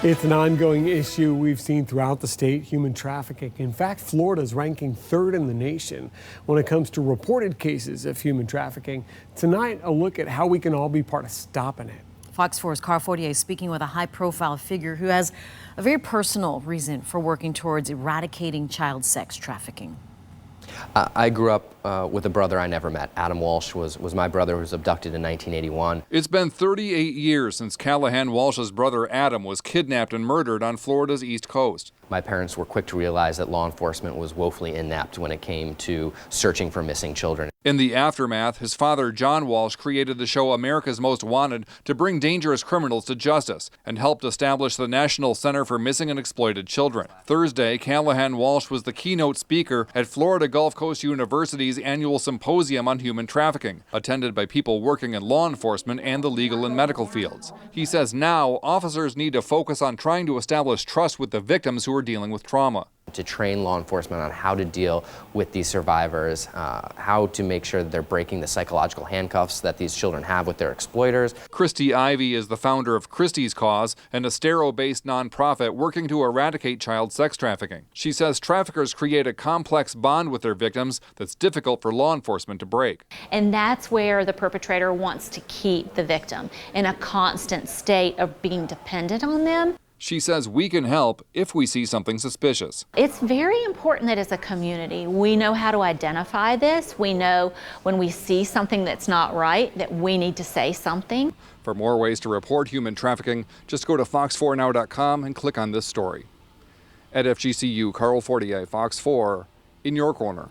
It's an ongoing issue we've seen throughout the state, human trafficking. In fact, Florida is ranking third in the nation when it comes to reported cases of human trafficking. Tonight, a look at how we can all be part of stopping it. Fox 4's Carl Fortier is speaking with a high-profile figure who has a very personal reason for working towards eradicating child sex trafficking. I grew up with a brother I never met. Adam Walsh was my brother who was abducted in 1981. It's been 38 years since Callahan Walsh's brother Adam was kidnapped and murdered on Florida's East Coast. My parents were quick to realize that law enforcement was woefully inept when it came to searching for missing children. In the aftermath, his father, John Walsh, created the show America's Most Wanted to bring dangerous criminals to justice and helped establish the National Center for Missing and Exploited Children. Thursday, Callahan Walsh was the keynote speaker at Florida Gulf Coast University's annual symposium on human trafficking, attended by people working in law enforcement and the legal and medical fields. He says now officers need to focus on trying to establish trust with the victims who are dealing with trauma. To train law enforcement on how to deal with these survivors, how to make sure that they're breaking the psychological handcuffs that these children have with their exploiters. Christy Ivy is the founder of Christy's Cause, an Estero-based nonprofit working to eradicate child sex trafficking. She says traffickers create a complex bond with their victims that's difficult for law enforcement to break. And that's where the perpetrator wants to keep the victim in a constant state of being dependent on them. She says we can help if we see something suspicious. It's very important that as a community, we know how to identify this. We know when we see something that's not right, that we need to say something. For more ways to report human trafficking, just go to fox4now.com and click on this story. At FGCU, Carl Fortier, Fox 4, in your corner.